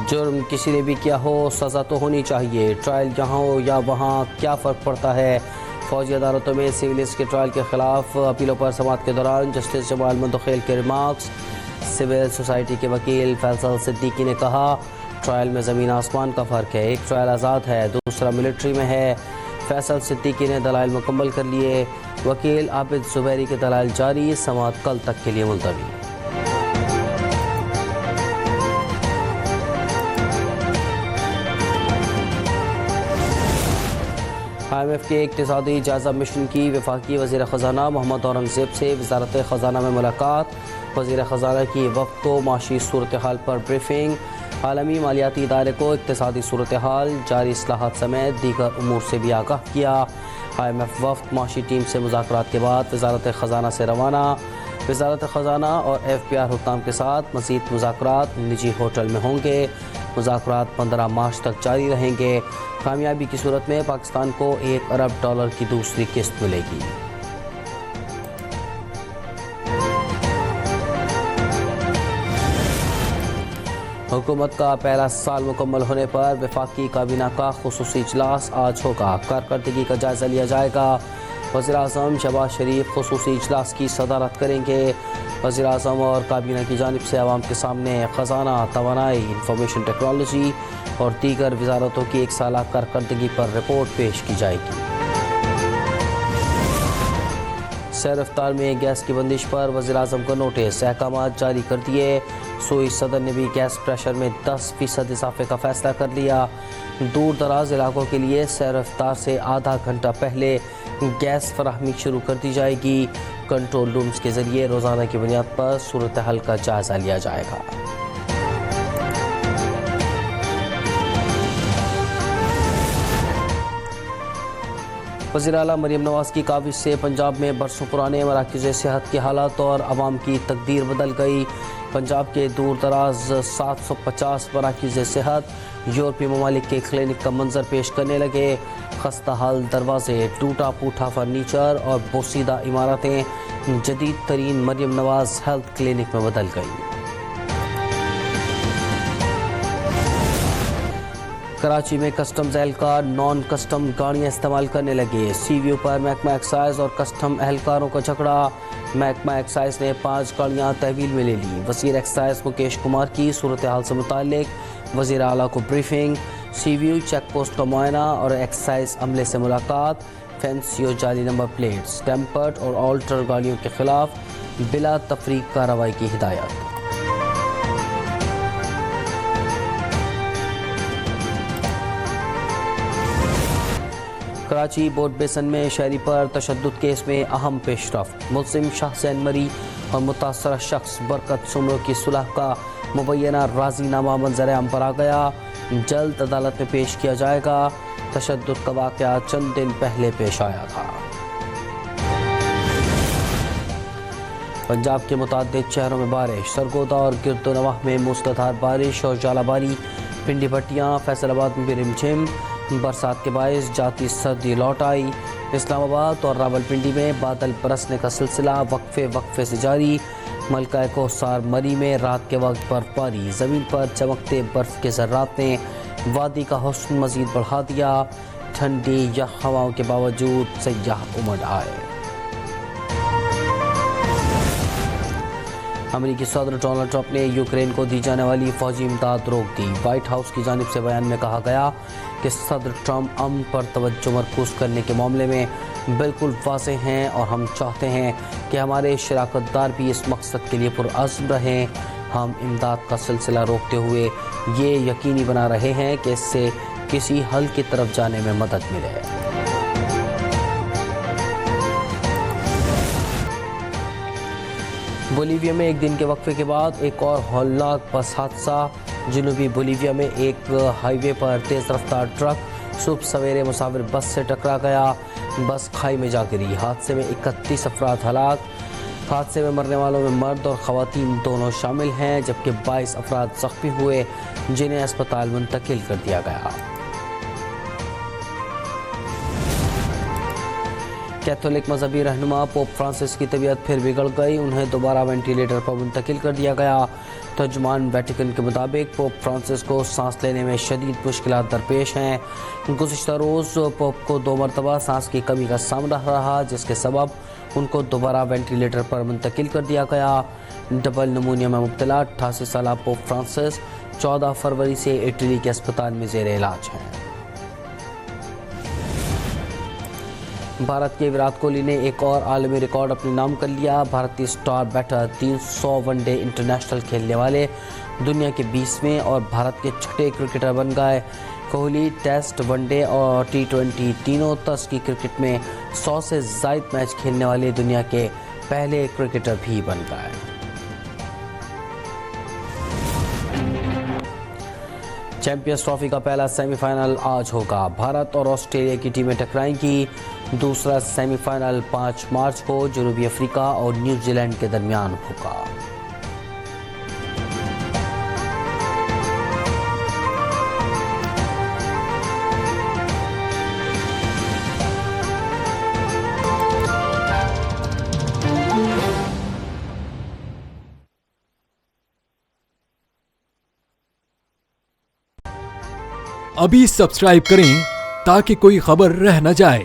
جرم کسی نے بھی کیا ہو سزا تو ہونی چاہیے، ٹرائل یہاں ہو یا وہاں کیا فرق پڑتا ہے۔ فوجی عدالتوں میں سویلز کے ٹرائل کے خلاف اپیلوں پر سماعت کے دوران جسٹس جمال منتخیل کے ریمارکس۔ سول سوسائٹی کے وکیل فیصل صدیقی نے کہا ٹرائل میں زمین آسمان کا فرق ہے، ایک ٹرائل آزاد ہے، دوسرا ملٹری میں ہے۔ فیصل صدیقی نے دلائل مکمل کر لیے، وکیل عابد زبیری کے دلائل جاری، سماعت کل تک کے لیے ملتوی۔ IMF کے اقتصادی جائزہ مشن کی وفاقی وزیر خزانہ محمد اورنگزیب سے وزارت خزانہ میں ملاقات، وزیر خزانہ کی وفد کو معاشی صورتحال پر بریفنگ، عالمی مالیاتی ادارے کو اقتصادی صورتحال، جاری اصلاحات سمیت دیگر امور سے بھی آگاہ کیا۔ IMF وفد معاشی ٹیم سے مذاکرات کے بعد وزارت خزانہ سے روانہ، وزارت خزانہ اور FPR حکام کے ساتھ مزید مذاکرات نجی ہوٹل میں ہوں گے۔ مذاکرات 15 مارچ تک جاری رہیں گے۔ کامیابی کی صورت میں پاکستان کو $1 ارب کی دوسری قسط ملے گی۔ حکومت کا پہلا سال مکمل ہونے پر وفاقی کابینہ کا خصوصی اجلاس آج ہوگا، کارکردگی کا جائزہ لیا جائے گا۔ وزیر اعظم شہباز شریف خصوصی اجلاس کی صدارت کریں گے۔ وزیر اعظم اور کابینہ کی جانب سے عوام کے سامنے خزانہ، توانائی، انفارمیشن ٹیکنالوجی اور دیگر وزارتوں کی ایک سالہ کارکردگی پر رپورٹ پیش کی جائے گی۔ سیر افطار میں گیس کی بندش پر وزیر اعظم کو نوٹس، احکامات جاری کر دیے۔ سوئی صدر نے بھی گیس پریشر میں 10% اضافے کا فیصلہ کر لیا۔ دور دراز علاقوں کے لیے سیر افطار سے آدھا گھنٹہ پہلے گیس فراہمی شروع کر دی جائے گی۔ کنٹرول رومز کے ذریعے روزانہ کی بنیاد پر صورتحال کا جائزہ لیا جائے گا۔ وزیر اعلیٰ مریم نواز کی کاوش سے پنجاب میں برسوں پرانے مراکز صحت کی حالت اور عوام کی تقدیر بدل گئی۔ پنجاب کے دور دراز 750 مراکز صحت یورپی ممالک کے کلینک کا منظر پیش کرنے لگے۔ خستہ حال دروازے، ٹوٹا پھوٹا فرنیچر اور بوسیدہ عمارتیں جدید ترین مریم نواز ہیلتھ کلینک میں بدل گئیں۔ کراچی میں کسٹمز اہلکار نان کسٹم گاڑیاں استعمال کرنے لگے۔ سی ویو پر محکمہ ایکسائز اور کسٹم اہلکاروں کا جھگڑا، محکمہ ایکسائز نے 5 گاڑیاں تحویل میں لے لیں۔ وزیر ایکسائز مکیش کمار کی صورتحال سے متعلق وزیر اعلیٰ کو بریفنگ، سی ویو چیک پوسٹ کا معائنہ اور ایکسائز عملے سے ملاقات۔ فینسی اور جعلی نمبر پلیٹس، ٹیمپرڈ اور آلٹر گاڑیوں کے خلاف بلا تفریق کارروائی کی ہدایت۔ کراچی بورڈ بیسن میں شہری پر تشدد کیس میں اہم پیش رفت، ملزم شاہ زین مری اور متاثرہ شخص برکت سمرو کی صلح کا مبینہ راضی نامہ منظر عام پر آ گیا، جلد عدالت میں پیش کیا جائے گا۔ تشدد کا واقعہ چند دن پہلے پیش آیا تھا۔ پنجاب کے متعدد شہروں میں بارش، سرگودا اور گرد و نواح میں موسلادھار بارش اور ژالہ باری، پنڈی پٹیاں، فیصل آباد میں بھی رم جھم، برسات کے باعث جاتی سردی لوٹ آئی۔ اسلام آباد اور راولپنڈی میں بادل برسنے کا سلسلہ وقفے سے جاری۔ ملکہ کوثر مری میں رات کے وقت برف باری، زمین پر چمکتے برف کے ذرات نے وادی کا حسن مزید بڑھا دیا۔ ٹھنڈی یخ ہواؤں کے باوجود سیاح امڈ آئے۔ امریکی صدر ڈونلڈ ٹرمپ نے یوکرین کو دی جانے والی فوجی امداد روک دی۔ وائٹ ہاؤس کی جانب سے بیان میں کہا گیا کہ صدر ٹرمپ امن پر توجہ مرکوز کرنے کے معاملے میں بالکل واضح ہیں اور ہم چاہتے ہیں کہ ہمارے شراکت دار بھی اس مقصد کے لیے پرعزم رہیں۔ ہم امداد کا سلسلہ روکتے ہوئے یہ یقینی بنا رہے ہیں کہ اس سے کسی حل کی طرف جانے میں مدد ملے۔ بولیویا میں ایک دن کے وقفے کے بعد ایک اور ہولناک بس حادثہ، جنوبی بولیویا میں ایک ہائی وے پر تیز رفتار ٹرک صبح سویرے مسافر بس سے ٹکرا گیا، بس کھائی میں جا گری۔ حادثے میں 31 افراد ہلاک، حادثے میں مرنے والوں میں مرد اور خواتین دونوں شامل ہیں، جبکہ 22 افراد زخمی ہوئے جنہیں اسپتال منتقل کر دیا گیا۔ کیتھولک مذہبی رہنما پوپ فرانسس کی طبیعت پھر بگڑ گئی، انہیں دوبارہ وینٹی لیٹر پر منتقل کر دیا گیا۔ ترجمان ویٹیکن کے مطابق پوپ فرانسس کو سانس لینے میں شدید مشکلات درپیش ہیں۔ گزشتہ روز پوپ کو 2 مرتبہ سانس کی کمی کا سامنا رہا، جس کے سبب ان کو دوبارہ وینٹیلیٹر پر منتقل کر دیا گیا۔ ڈبل نمونیا میں مبتلا 88 سالہ پوپ فرانسس 14 فروری سے اٹلی کے اسپتال میں زیر علاج ہیں۔ بھارت کے وراٹ کوہلی نے ایک اور عالمی ریکارڈ اپنے نام کر لیا۔ بھارتی star better 300 one day international کھیلنے والے دنیا کے 20ویں اور بھارت کے 6ٹھے کرکٹر بن گئے۔ کوہلی ٹیسٹ، ون ڈے اور T20 تینوں طرز کی کرکٹ میں 100 سے زائد میچ کھیلنے والے دنیا کے پہلے کرکٹر بھی بن گئے۔ چیمپئنز ٹرافی کا پہلا سیمی فائنل آج ہوگا۔ بھارت اور آسٹریلیا کی ٹیمیں ٹکرائیں گی۔ دوسرا سیمی فائنل 5 مارچ کو جنوبی افریقہ اور نیوزی لینڈ کے درمیان ہوگا۔ ابھی سبسکرائب کریں تاکہ کوئی خبر رہ نہ جائے۔